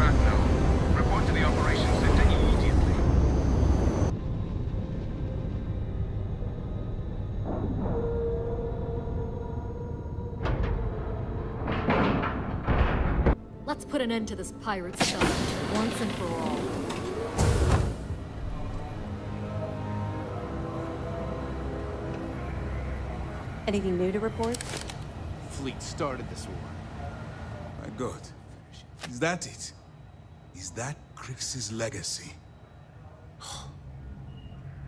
back now. Report to the operations center immediately. Let's put an end to this pirate stuff, once and for all. Anything new to report? Fleet started this war. My God. Is that it? Is that Krix's legacy?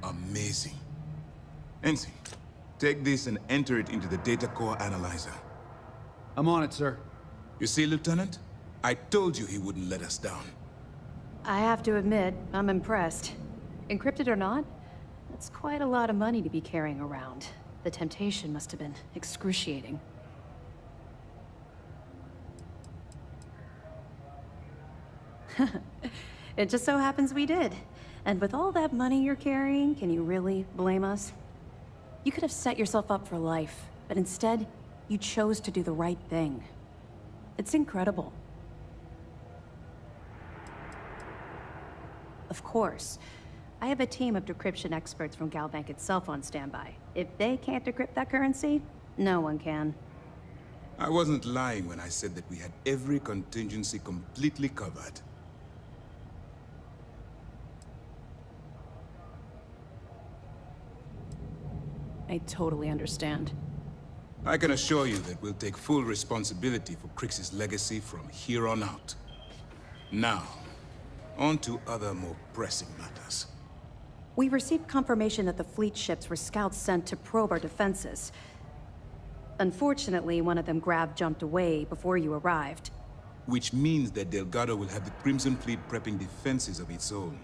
Amazing. Ensign, take this and enter it into the data core analyzer. I'm on it, sir. You see, Lieutenant? I told you he wouldn't let us down. I have to admit, I'm impressed. Encrypted or not, that's quite a lot of money to be carrying around. The temptation must have been excruciating. It just so happens we did. And with all that money you're carrying, can you really blame us? You could have set yourself up for life, but instead, you chose to do the right thing. It's incredible. Of course. I have a team of decryption experts from Galbank itself on standby. If they can't decrypt that currency, no one can. I wasn't lying when I said that we had every contingency completely covered. I totally understand. I can assure you that we'll take full responsibility for Krix's legacy from here on out. Now, on to other more pressing matters. We received confirmation that the fleet ships were scouts sent to probe our defenses. Unfortunately, one of them jumped away before you arrived. Which means that Delgado will have the Crimson Fleet prepping defenses of its own.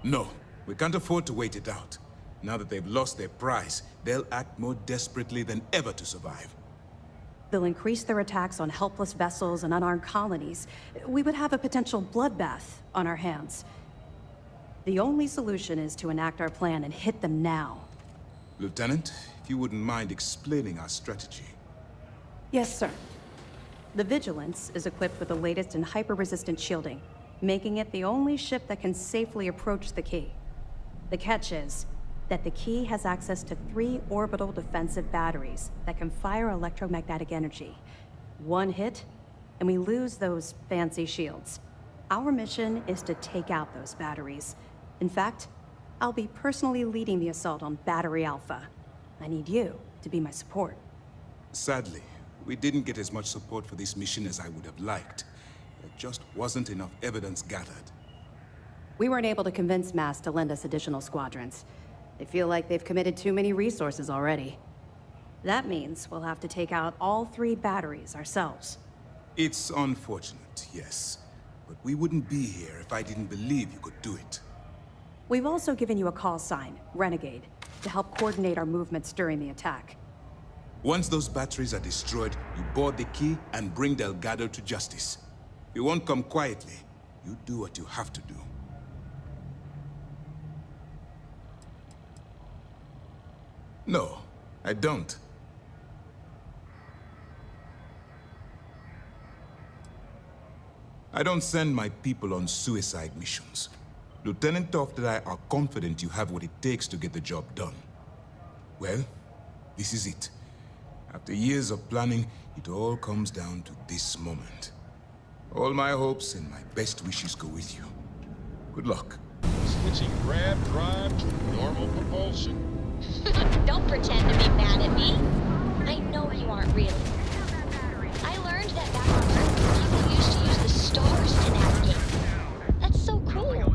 No, we can't afford to wait it out. Now that they've lost their prize, they'll act more desperately than ever to survive. They'll increase their attacks on helpless vessels and unarmed colonies. We would have a potential bloodbath on our hands. The only solution is to enact our plan and hit them now. Lieutenant, if you wouldn't mind explaining our strategy. Yes, sir. The Vigilance is equipped with the latest in hyper-resistant shielding, making it the only ship that can safely approach the key. The catch is that the key has access to 3 orbital defensive batteries that can fire electromagnetic energy. One hit, and we lose those fancy shields. Our mission is to take out those batteries. In fact, I'll be personally leading the assault on Battery Alpha. I need you to be my support. Sadly, we didn't get as much support for this mission as I would have liked. There just wasn't enough evidence gathered. We weren't able to convince MAS to lend us additional squadrons. They feel like they've committed too many resources already. That means we'll have to take out all 3 batteries ourselves. It's unfortunate, yes. But we wouldn't be here if I didn't believe you could do it. We've also given you a call sign, Renegade, to help coordinate our movements during the attack. Once those batteries are destroyed, you board the key and bring Delgado to justice. You won't come quietly. You do what you have to do. No, I don't. I don't send my people on suicide missions. Lieutenant Toft and I are confident you have what it takes to get the job done. Well, this is it. After years of planning, it all comes down to this moment. All my hopes and my best wishes go with you. Good luck. Switching grab drive to normal propulsion. Don't pretend to be mad at me. I know you aren't really. I learned that back on Earth, people used to use the stars to navigate. That's so cool.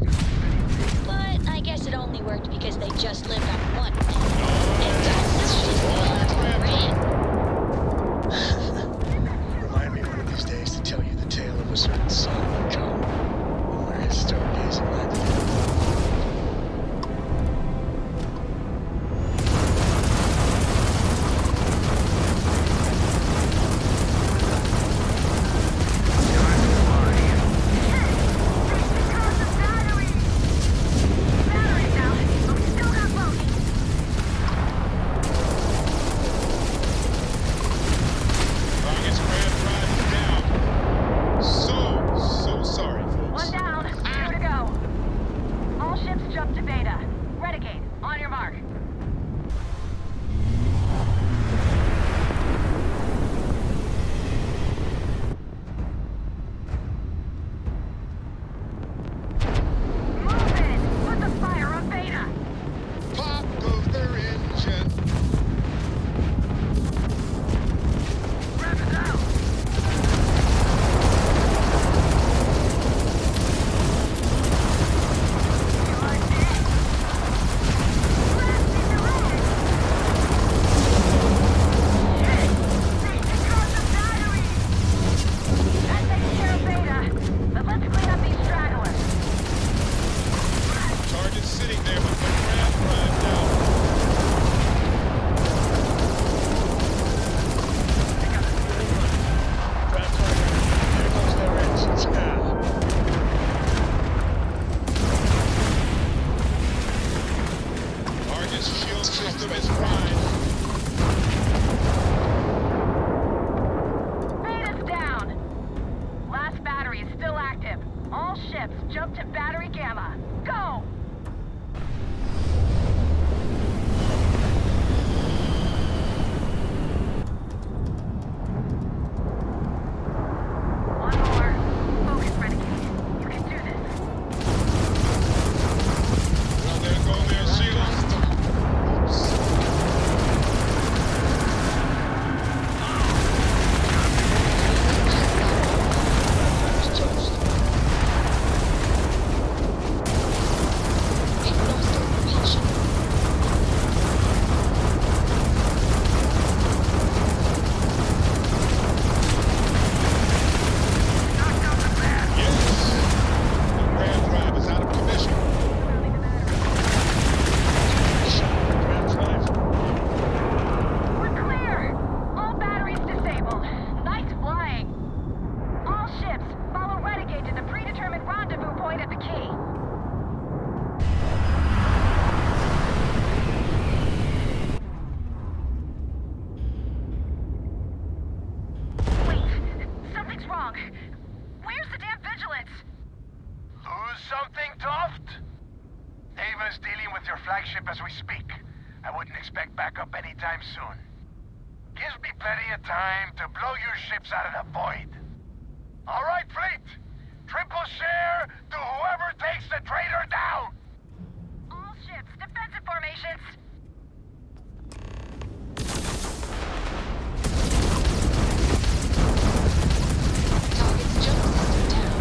But I guess it only worked because they just lived on one planet. And Remind me one of these days to tell you the tale of a certain son would come, and where his stargazing landed. Jump to battery gamma. Go! One more. Focus, Renegade. You can do this. Well, there go their seals. We're clear! All batteries disabled. Nice flying. All ships, follow Renegade to the predetermined rendezvous point at the key. Wait, something's wrong. Where's the damn vigilance? Lose something, Toft? Ava's dealing with your flagship as we speak. I wouldn't expect backup anytime soon. Gives me plenty of time to blow your ships out of the void. All right, fleet! Triple share to whoever takes the traitor down! All ships, defensive formations. Target's jump system down.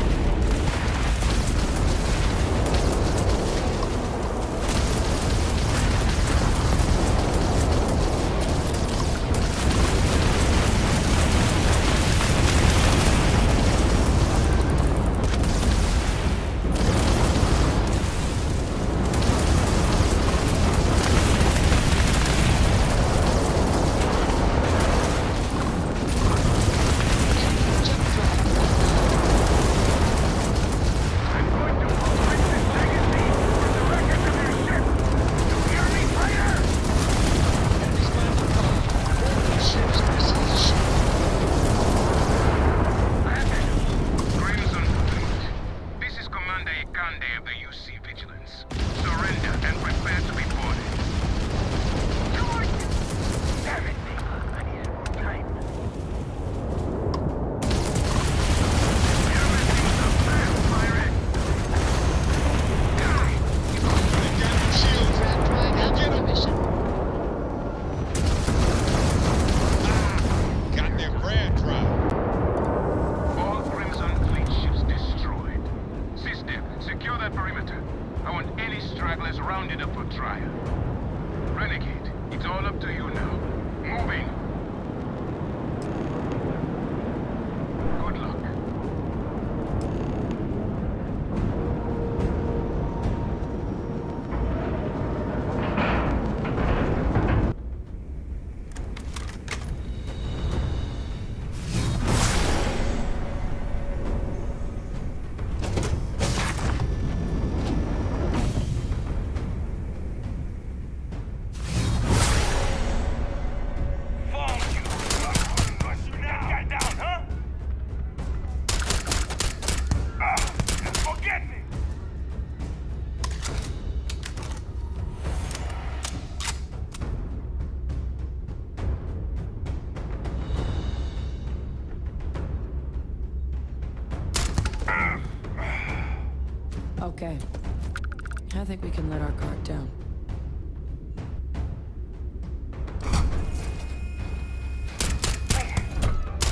Okay. I think we can let our guard down.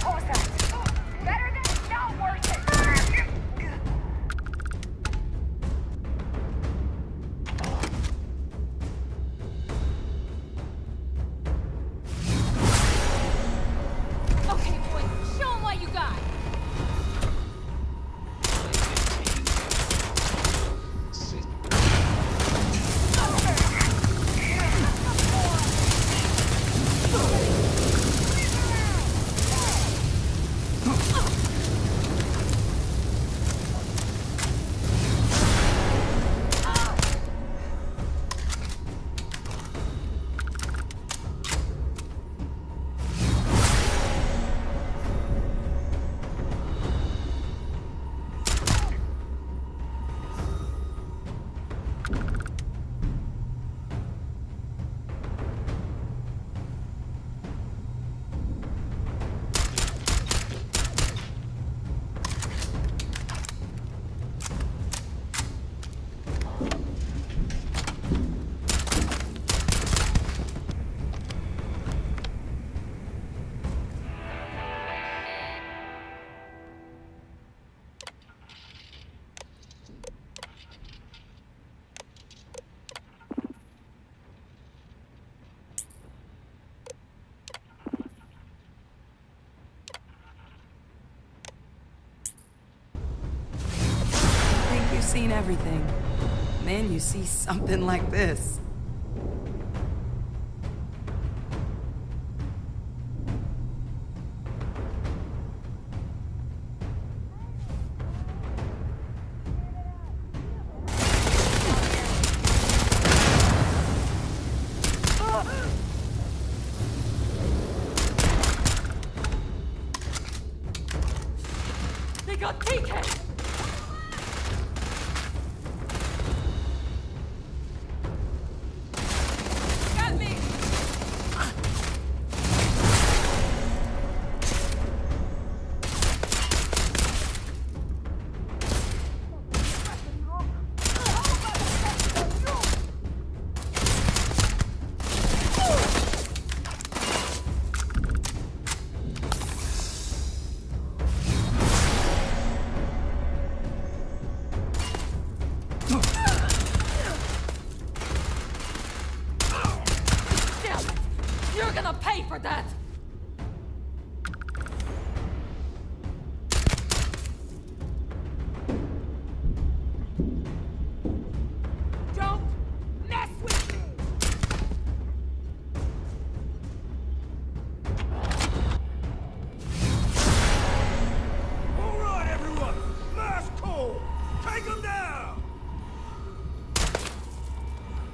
What was that? Better than not worth it. Okay, boys, show 'em what you got. Okay. seen everything. Then you see something like this. They got taken! Got me! You're gonna pay for that! Don't mess with me! All right, everyone! Last call! Take them down!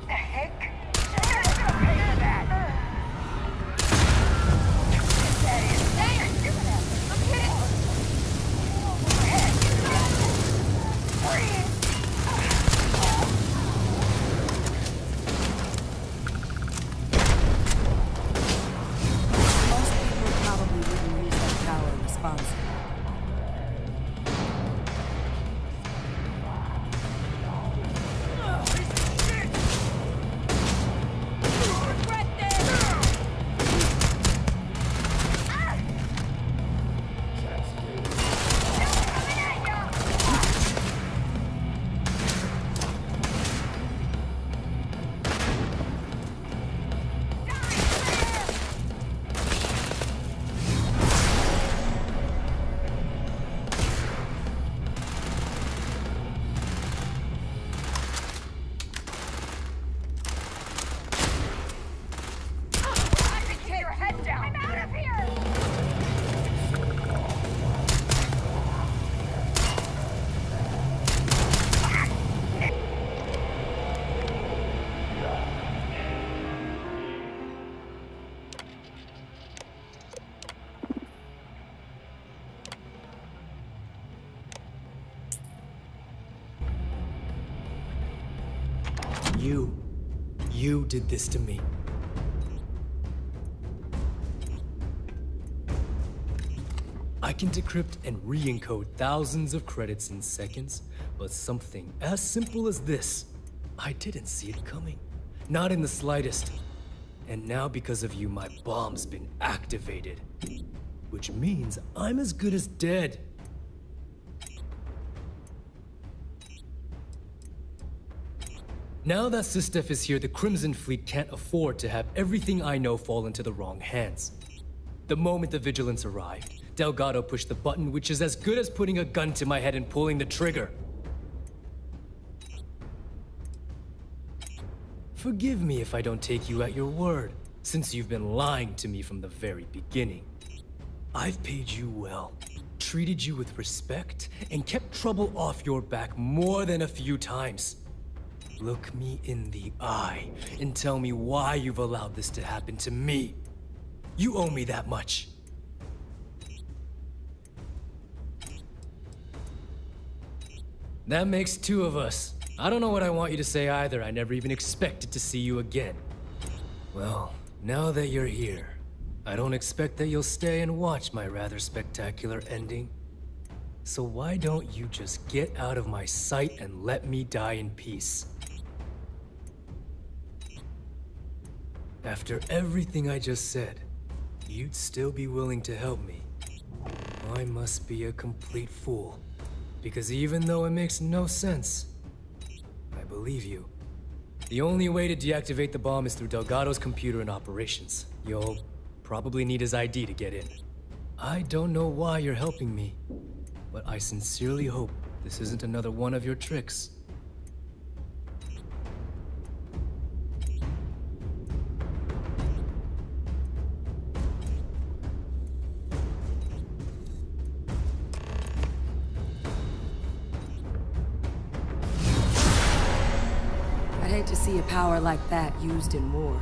The heck? You're gonna pay for that! Most people probably wouldn't use that power responsibly. Keep your head down! I'm out of here! You did this to me. I can decrypt and re-encode thousands of credits in seconds, but something as simple as this, I didn't see it coming. Not in the slightest. And now because of you, my bomb's been activated. Which means I'm as good as dead. Now that Sistef is here, the Crimson Fleet can't afford to have everything I know fall into the wrong hands. The moment the Vigilance arrived, Delgado pushed the button, which is as good as putting a gun to my head and pulling the trigger. Forgive me if I don't take you at your word, since you've been lying to me from the very beginning. I've paid you well, treated you with respect, and kept trouble off your back more than a few times. Look me in the eye and tell me why you've allowed this to happen to me. You owe me that much. That makes two of us. I don't know what I want you to say either. I never even expected to see you again. Well, now that you're here, I don't expect that you'll stay and watch my rather spectacular ending. So why don't you just get out of my sight and let me die in peace? After everything I just said, you'd still be willing to help me. I must be a complete fool. Because even though it makes no sense, I believe you. The only way to deactivate the bomb is through Delgado's computer and operations. You'll probably need his ID to get in. I don't know why you're helping me, but I sincerely hope this isn't another one of your tricks. see a power like that used in war.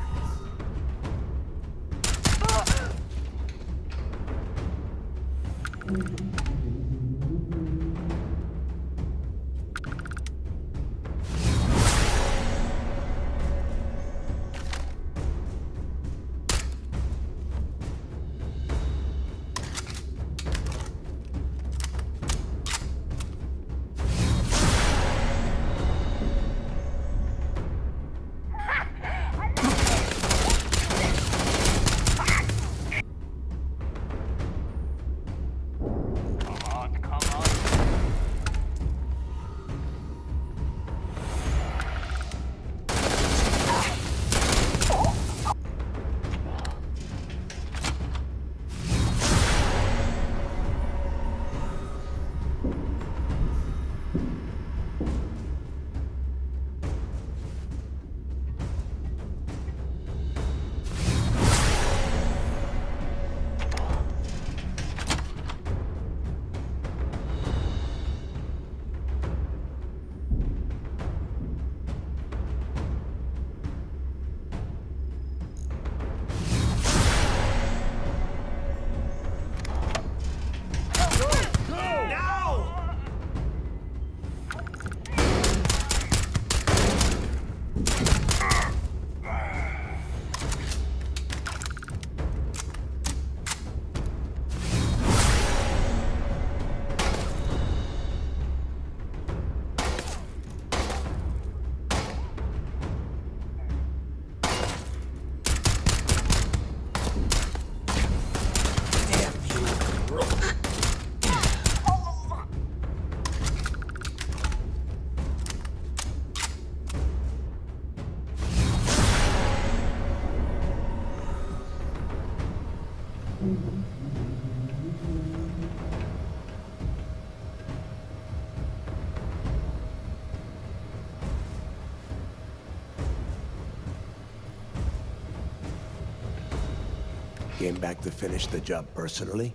Came back to finish the job personally?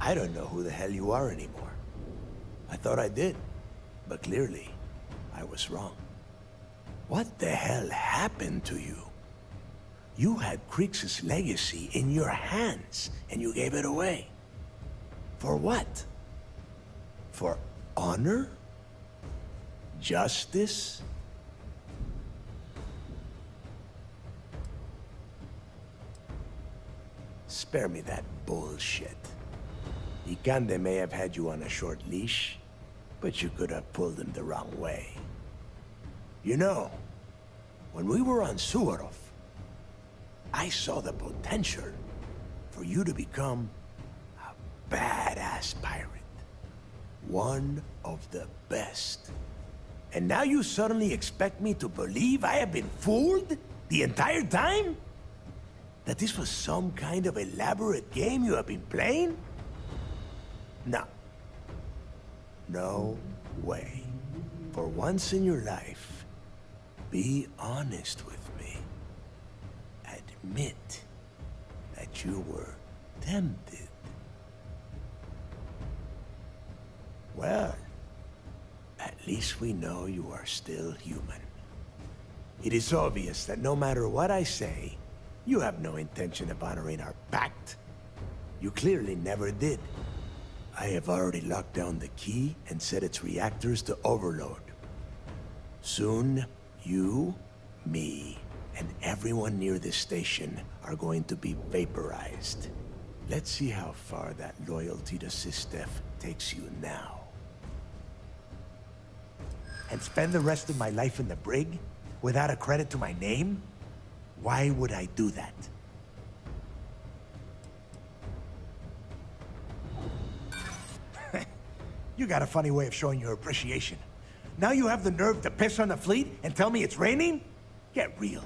I don't know who the hell you are anymore. I thought I did, but clearly, I was wrong. What the hell happened to you? You had Creeks' legacy in your hands, and you gave it away. For what? For honor? Justice? Spare me that bullshit. Ikande may have had you on a short leash, but you could have pulled him the wrong way. You know, when we were on Suvorov, I saw the potential for you to become a badass pirate. One of the best. And now you suddenly expect me to believe I have been fooled the entire time? That this was some kind of elaborate game you have been playing? No. No way. For once in your life, be honest with me. Admit that you were tempted. Well, at least we know you are still human. It is obvious that no matter what I say, you have no intention of honoring our pact. You clearly never did. I have already locked down the key and set its reactors to overload. Soon, you, me, and everyone near this station are going to be vaporized. Let's see how far that loyalty to Sistef takes you now. And spend the rest of my life in the brig without a credit to my name? Why would I do that? You got a funny way of showing your appreciation. Now you have the nerve to piss on the fleet and tell me it's raining? Get real.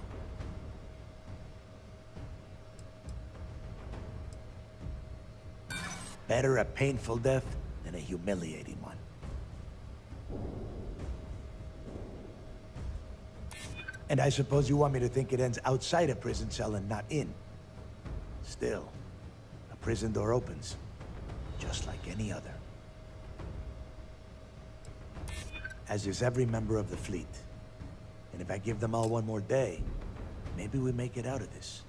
Better a painful death than a humiliating one. And I suppose you want me to think it ends outside a prison cell and not in. Still, a prison door opens, just like any other. as is every member of the fleet. And if I give them all one more day, maybe we make it out of this.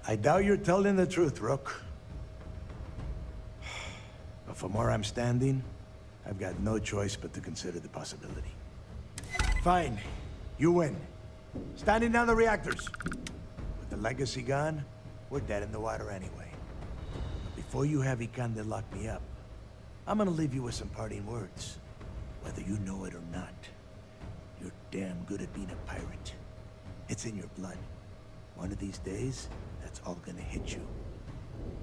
I doubt you're telling the truth, Rook. But from where I'm standing, I've got no choice but to consider the possibility. Fine. You win. Standing down the reactors. With the legacy gone, we're dead in the water anyway. But before you have Ikande lock me up, I'm gonna leave you with some parting words. Whether you know it or not, you're damn good at being a pirate. It's in your blood. One of these days, that's all gonna hit you.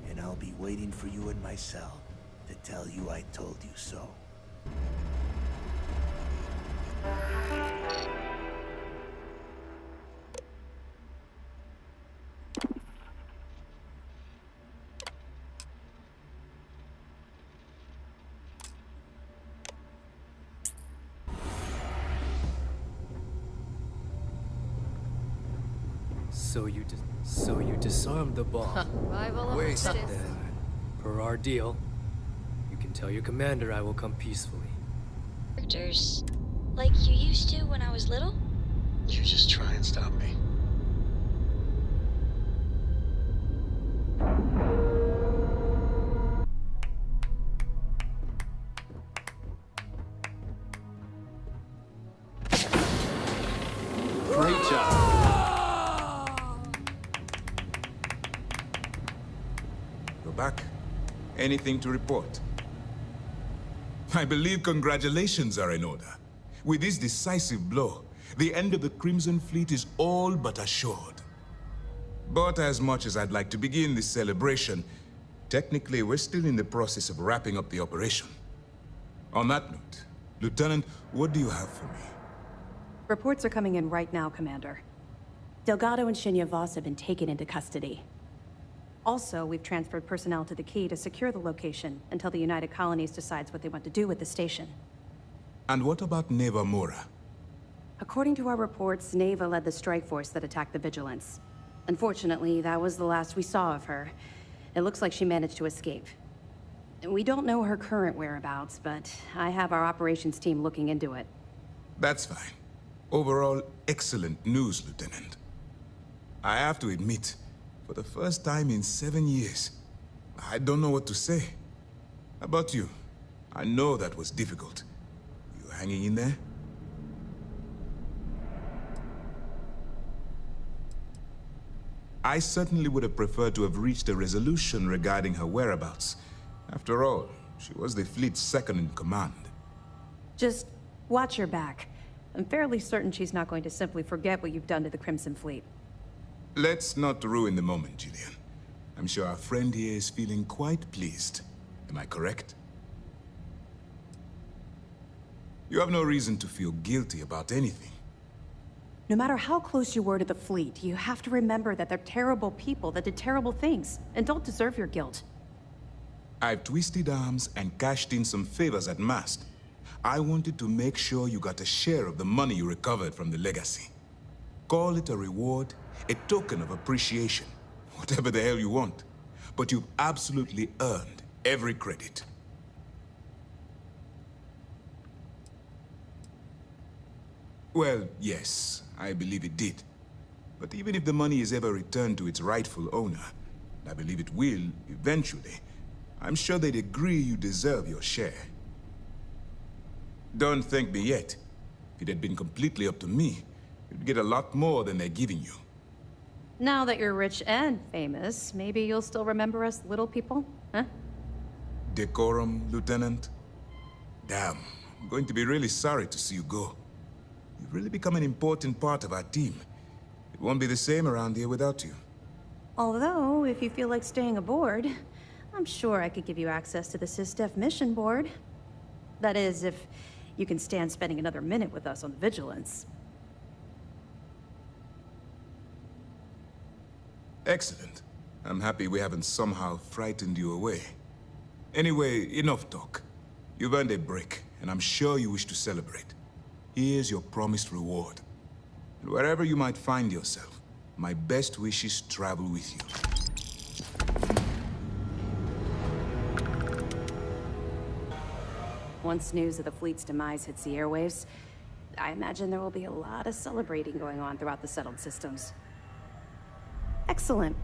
And I'll be waiting for you in my cell to tell you I told you so. So you disarmed the bomb. Rival of Wait. the fittest. Then, per our deal, you can tell your commander I will come peacefully. Characters, like you used to when I was little? You just try and stop me. Great job. Go back. Anything to report? I believe congratulations are in order. With this decisive blow, the end of the Crimson Fleet is all but assured. But as much as I'd like to begin this celebration, technically we're still in the process of wrapping up the operation. On that note, Lieutenant, what do you have for me? Reports are coming in right now, Commander. Delgado and Shinya Voss have been taken into custody. Also, we've transferred personnel to the Key to secure the location until the United Colonies decides what they want to do with the station. And what about Neva Mora? According to our reports, Neva led the strike force that attacked the Vigilance. Unfortunately, that was the last we saw of her. It looks like she managed to escape. We don't know her current whereabouts, but I have our operations team looking into it. That's fine. Overall, excellent news, Lieutenant. I have to admit, for the first time in 7 years, I don't know what to say. How about you? I know that was difficult. You hanging in there? I certainly would have preferred to have reached a resolution regarding her whereabouts. After all, she was the fleet's second in command. Just watch your back. I'm fairly certain she's not going to simply forget what you've done to the Crimson Fleet. Let's not ruin the moment, Jillian. I'm sure our friend here is feeling quite pleased. Am I correct? You have no reason to feel guilty about anything. No matter how close you were to the fleet, you have to remember that they're terrible people that did terrible things, and don't deserve your guilt. I've twisted arms and cashed in some favors at Mast. I wanted to make sure you got a share of the money you recovered from the legacy. Call it a reward, a token of appreciation, whatever the hell you want. But you've absolutely earned every credit. Well, yes, I believe it did. But even if the money is ever returned to its rightful owner, and I believe it will, eventually, I'm sure they'd agree you deserve your share. Don't thank me yet. If it had been completely up to me, you'd get a lot more than they're giving you. Now that you're rich and famous, maybe you'll still remember us little people, huh? Decorum, Lieutenant? Damn, I'm going to be really sorry to see you go. You've really become an important part of our team. It won't be the same around here without you. Although, if you feel like staying aboard, I'm sure I could give you access to the SysDef mission board. That is, if you can stand spending another minute with us on the Vigilance. Excellent. I'm happy we haven't somehow frightened you away. Anyway, enough talk. You've earned a break, and I'm sure you wish to celebrate. Here's your promised reward. And wherever you might find yourself, my best wishes travel with you. Once news of the fleet's demise hits the airwaves, I imagine there will be a lot of celebrating going on throughout the settled systems. Excellent.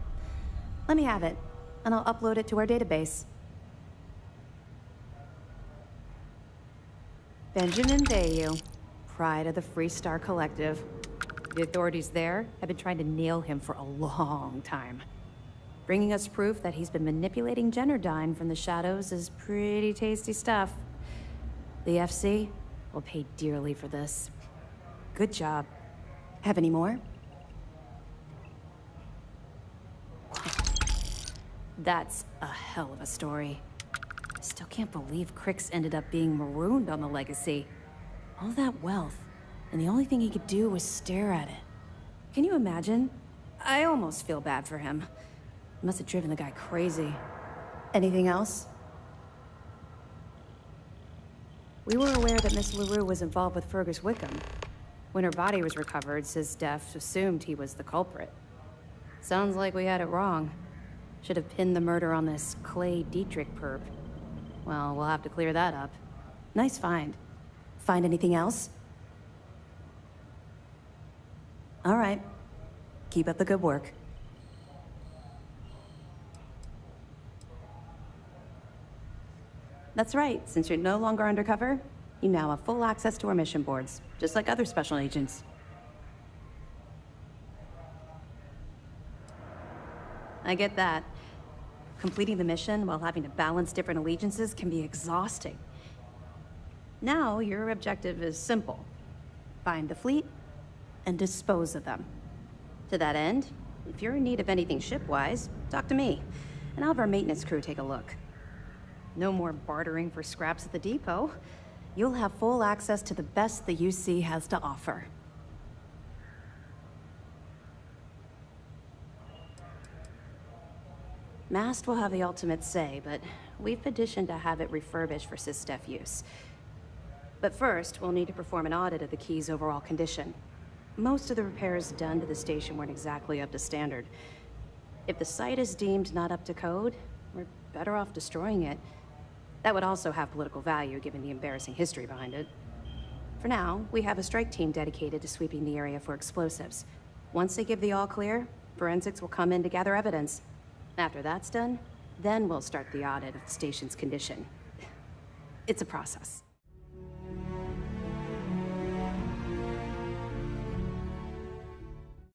Let me have it, and I'll upload it to our database. Benjamin Bayou, pride of the Free Star Collective. The authorities there have been trying to nail him for a long time. Bringing us proof that he's been manipulating Generdyne from the shadows is pretty tasty stuff. The FC will pay dearly for this. Good job. Have any more? That's a hell of a story. Still can't believe Crix ended up being marooned on the Legacy. All that wealth, and the only thing he could do was stare at it. Can you imagine? I almost feel bad for him. Must have driven the guy crazy. Anything else? We were aware that Miss LaRue was involved with Fergus Wickham. When her body was recovered, SysDef assumed he was the culprit. Sounds like we had it wrong. Should have pinned the murder on this Clay Dietrich perp. Well, we'll have to clear that up. Nice find. Find anything else? All right. Keep up the good work. That's right. Since you're no longer undercover, you now have full access to our mission boards, just like other special agents. I get that. Completing the mission while having to balance different allegiances can be exhausting. Now, your objective is simple. Find the fleet and dispose of them. To that end, if you're in need of anything ship-wise, talk to me, and I'll have our maintenance crew take a look. No more bartering for scraps at the depot. You'll have full access to the best the UC has to offer. Mast will have the ultimate say, but we've petitioned to have it refurbished for SysDef use. But first, we'll need to perform an audit of the key's overall condition. Most of the repairs done to the station weren't exactly up to standard. If the site is deemed not up to code, we're better off destroying it. That would also have political value, given the embarrassing history behind it. For now, we have a strike team dedicated to sweeping the area for explosives. Once they give the all-clear, forensics will come in to gather evidence. After that's done, then we'll start the audit of the station's condition. It's a process.